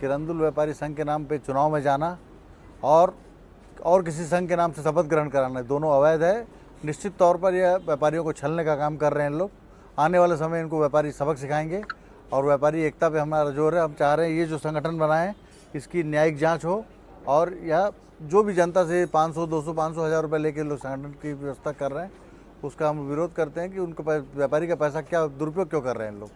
किरंदुल व्यापारी संघ के नाम पे चुनाव में जाना और किसी संघ के नाम से शपथ ग्रहण कराना, दोनों अवैध है। निश्चित तौर पर यह व्यापारियों को छलने का काम कर रहे हैं लोग। आने वाले समय इनको व्यापारी सबक सिखाएंगे और व्यापारी एकता पे हमारा जोर है। हम चाह रहे हैं ये जो संगठन बनाए इसकी न्यायिक जांच हो और या जो भी जनता से 500, 200, 500, 1000 रुपये लेके लोग संगठन की व्यवस्था कर रहे हैं उसका हम विरोध करते हैं कि उनको व्यापारी का पैसा क्या दुरुपयोग क्यों कर रहे हैं लोग।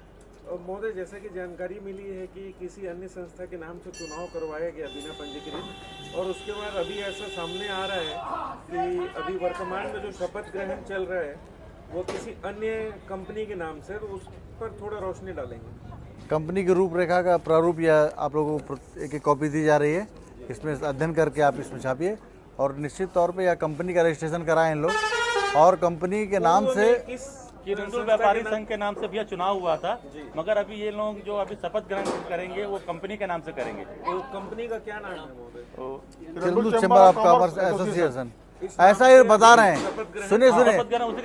महोदय, जैसे कि जानकारी मिली है कि किसी अन्य संस्था के नाम से चुनाव करवाया गया बिना पंजीकृत, और उसके बाद अभी ऐसा सामने आ रहा है कि अभी वर्तमान में जो शपथ ग्रहण चल रहा है वो किसी अन्य कंपनी के नाम से, तो उस पर थोड़ा रोशनी डालेंगे। कंपनी की रूपरेखा का प्रारूप या आप लोगों को एक कॉपी दी जा रही है, इसमें अध्ययन करके आप इसमें छापिए और निश्चित तौर पे यह कंपनी का रजिस्ट्रेशन कराएं लोग और कंपनी के नाम से। किरंदुल व्यापारी संघ के नाम से भी चुनाव हुआ था, मगर अभी ये लोग जो अभी शपथ ग्रहण करेंगे वो कंपनी के नाम से करेंगे। तो कंपनी का क्या नाम है? Kirandul chamber of commerce association, ऐसा ये बता रहे हैं। सुनिए,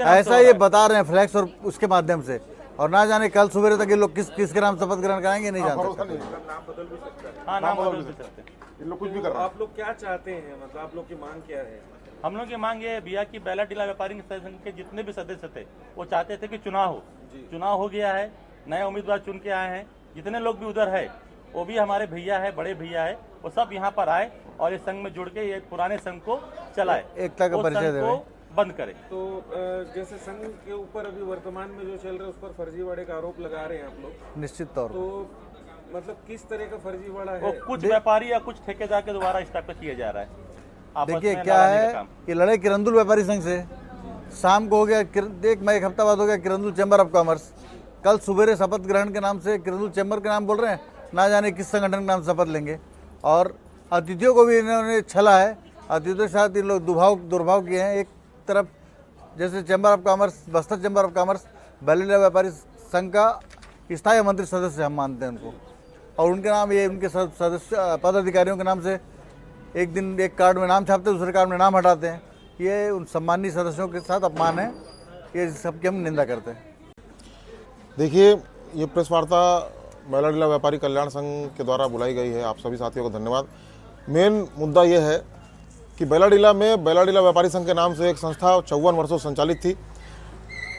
ऐसा ये बता रहे हैं फ्लैक्स और उसके माध्यम से, और ना जाने कल सुबह तक ये लोग किसके नाम शपथ ग्रहण कराएंगे नहीं जान सकते। नाम बदल भी सकता है। हाँ, नाम बदल भी सकते हैं। इन लोग कुछ भी कर रहे हैं। आप लोग क्या चाहते हैं, मतलब आप लोग की मांग क्या है? हम लोग की मांग ये है भैया कि बैलाडीला व्यापारी संघ के जितने भी सदस्य थे वो चाहते थे कि चुनाव हो। चुनाव हो गया है, नए उम्मीदवार चुन के आए हैं। जितने लोग भी उधर है वो भी हमारे भैया है, बड़े भैया है, वो सब यहाँ पर आए और इस संघ में जुड़ के ये पुराने संघ को चलाए, एकता का परिचय दे, बंद करे। तो जैसे संघ के ऊपर अभी वर्तमान में जो चल रहा है उस पर फर्जीवाड़े का आरोप लगा रहे हैं आप लोग। निश्चित तौर तो मतलब किस तरह का फर्जीवाड़ा है? वो कुछ व्यापारी या कुछ ठेकेदार के द्वारा इस टाइप का किया जा रहा है। देखिए क्या है कि लड़े किरंदुल व्यापारी संघ से शाम को हो गया, एक हफ्ता बाद हो गया किरंदुल चैम्बर ऑफ कॉमर्स। कल सुबह शपथ ग्रहण के नाम से किरंदुल चैम्बर के नाम बोल रहे हैं, ना जाने किस संगठन के नाम शपथ लेंगे। और अतिथियों को भी इन्होंने छला है, अतिथियों के साथ इन लोग दुर्भाव किए हैं। एक तरफ जैसे chamber of commerce, Bastar chamber of commerce Bailadila व्यापारी संघ का स्थायी मंत्री सदस्य हम मानते हैं उनको, और उनके नाम ये उनके सदस्य पदाधिकारियों के नाम से एक दिन एक कार्ड में नाम छापते हैं, दूसरे कार्ड में नाम हटाते हैं। ये उन सम्मानित सदस्यों के साथ अपमान है, ये सबकी हम निंदा करते हैं। देखिए, ये प्रेस वार्ता बैलाडीला व्यापारी कल्याण संघ के द्वारा बुलाई गई है। आप सभी साथियों को धन्यवाद। मेन मुद्दा ये है कि बैलाडीला में बैलाडीला व्यापारी संघ के नाम से एक संस्था 54 वर्षों संचालित थी।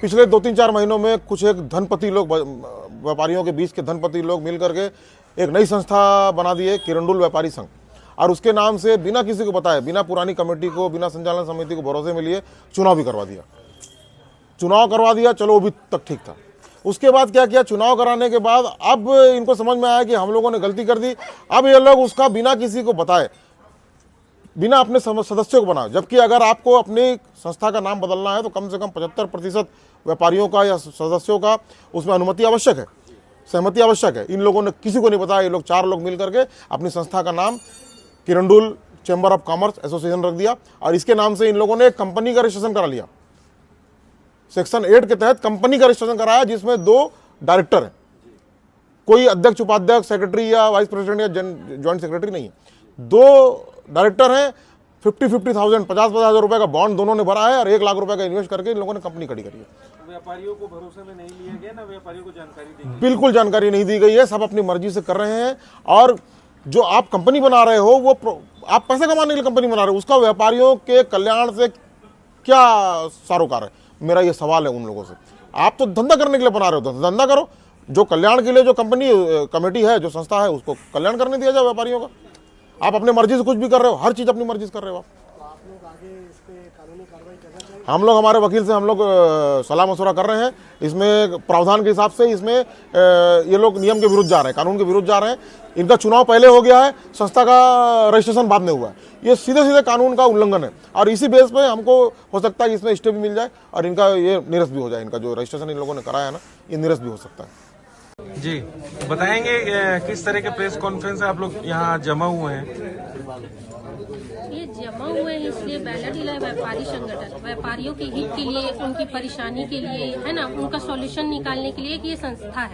पिछले 2-3-4 महीनों में कुछ एक धनपति लोग, व्यापारियों के बीच के धनपति लोग मिल करके एक नई संस्था बना दिए, किरंदुल व्यापारी संघ, और उसके नाम से बिना किसी को बताए, बिना पुरानी कमेटी को, बिना संचालन समिति को भरोसे में लिए चुनाव भी करवा दिया। चलो वो भी तक ठीक था। उसके बाद क्या किया, चुनाव कराने के बाद अब इनको समझ में आया कि हम लोगों ने गलती कर दी। अब ये लोग उसका बिना किसी को बताए, बिना अपने सदस्यों को बनाए। जबकि अगर आपको अपनी संस्था का नाम बदलना है तो कम से कम 75% व्यापारियों का या सदस्यों का उसमें अनुमति आवश्यक है, सहमति आवश्यक है। इन लोगों ने किसी को नहीं बताया। ये लोग 4 लोग मिल करके अपनी संस्था का नाम Kirandul chamber of commerce association रख दिया, और इसके नाम से इन लोगों ने एक कंपनी का रजिस्ट्रेशन करा लिया। सेक्शन 8 के तहत कंपनी का रजिस्ट्रेशन कराया, जिसमें 2 डायरेक्टर हैं। कोई अध्यक्ष, उपाध्यक्ष, सेक्रेटरी या वाइस प्रेसिडेंट या ज्वाइंट सेक्रेटरी नहीं है। 2 डायरेक्टर हैं। 50,000 50,000 रुपए का बॉन्ड दोनों ने भरा है और 1 लाख रुपए का इन्वेस्ट करके इन लोगों ने कंपनी खड़ी करी है। व्यापारियों को भरोसे में नहीं लिया गया ना, व्यापारियों को जानकारी दी गई? बिल्कुल जानकारी नहीं दी गई है। सब अपनी मर्जी से कर रहे हैं, और जो आप कंपनी बना रहे हो वो आप पैसे कमाने के लिए कंपनी बना रहे हो, उसका व्यापारियों के कल्याण से क्या सरोकार है? मेरा ये सवाल है उन लोगों से। आप तो धंधा करने के लिए बना रहे हो, तो धंधा करो। जो कल्याण के लिए जो कंपनी कमेटी है, जो संस्था है, उसको कल्याण करने दिया जाए व्यापारियों का। आप अपने मर्जी से कुछ भी कर रहे हो, हर चीज अपनी मर्जी से कर रहे हो। आप लोग आगे इस पे कानूनी कार्रवाई करना चाहिए? हम लोग हमारे वकील से हम लोग सलाह मशवरा कर रहे हैं। इसमें प्रावधान के हिसाब से इसमें ये लोग नियम के विरुद्ध जा रहे हैं, कानून के विरुद्ध जा रहे हैं। इनका चुनाव पहले हो गया है, संस्था का रजिस्ट्रेशन बाद में हुआ है। ये सीधे सीधे कानून का उल्लंघन है, और इसी बेस पे हमको हो सकता है कि इसमें स्टे भी मिल जाए और इनका ये निरस्त भी हो जाए। इनका जो रजिस्ट्रेशन इन लोगों ने कराया है ना, ये निरस्त भी हो सकता है। जी, बताएंगे किस तरह के प्रेस कॉन्फ्रेंस आप लोग यहाँ जमा हुए हैं? ये जमा हुए हैं इसलिए बैलाडीला व्यापारी संगठन व्यापारियों के हित के लिए, उनकी परेशानी के लिए, है ना, उनका सॉल्यूशन निकालने के लिए कि ये संस्था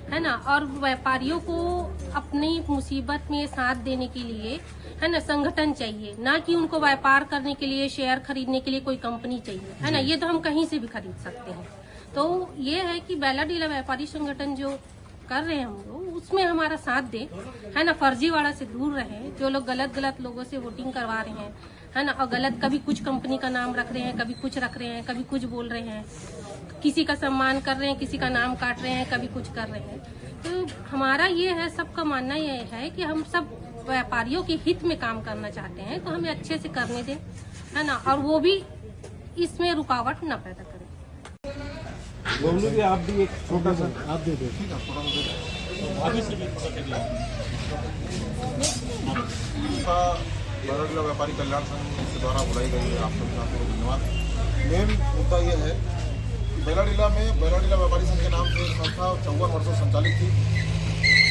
है ना, और व्यापारियों को अपनी मुसीबत में साथ देने के लिए, है ना, संगठन चाहिए, ना कि उनको व्यापार करने के लिए, शेयर खरीदने के लिए कोई कंपनी चाहिए, है ना। ये तो हम कहीं से भी खरीद सकते हैं। तो ये है कि बैलाडीला व्यापारी संगठन जो कर रहे हैं हम लोग, उसमें हमारा साथ दे, है ना, फर्जीवाड़ा से दूर रहे। जो लोग गलत गलत लोगों से वोटिंग करवा रहे हैं, है ना, और गलत कभी कुछ कंपनी का नाम रख रहे हैं, कभी कुछ रख रहे हैं, कभी कुछ बोल रहे हैं, किसी का सम्मान कर रहे हैं, किसी का नाम काट रहे हैं, कभी कुछ कर रहे हैं। तो हमारा ये है, सबका मानना ये है कि हम सब व्यापारियों के हित में काम करना चाहते हैं, तो हमें अच्छे से करने दें, है ना, और वो भी इसमें रुकावट न पैदा करें। बबलू जी आप भी एक छोटा सा आप दे दो, ठीक है, थोड़ा बैला जिला व्यापारी कल्याण संघ के द्वारा बुलाई गई है। आप सभी साथियों को धन्यवाद। मेन मुद्दा यह है कि बैला जिला में बैला जिला व्यापारी संघ के नाम से एक संस्था 54 वर्षों संचालित थी।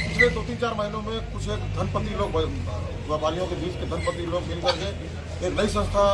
पिछले 2-3-4 महीनों में कुछ एक धनपति लोग, व्यापारियों के बीच के धनपति लोग मिलकर के एक नई संस्था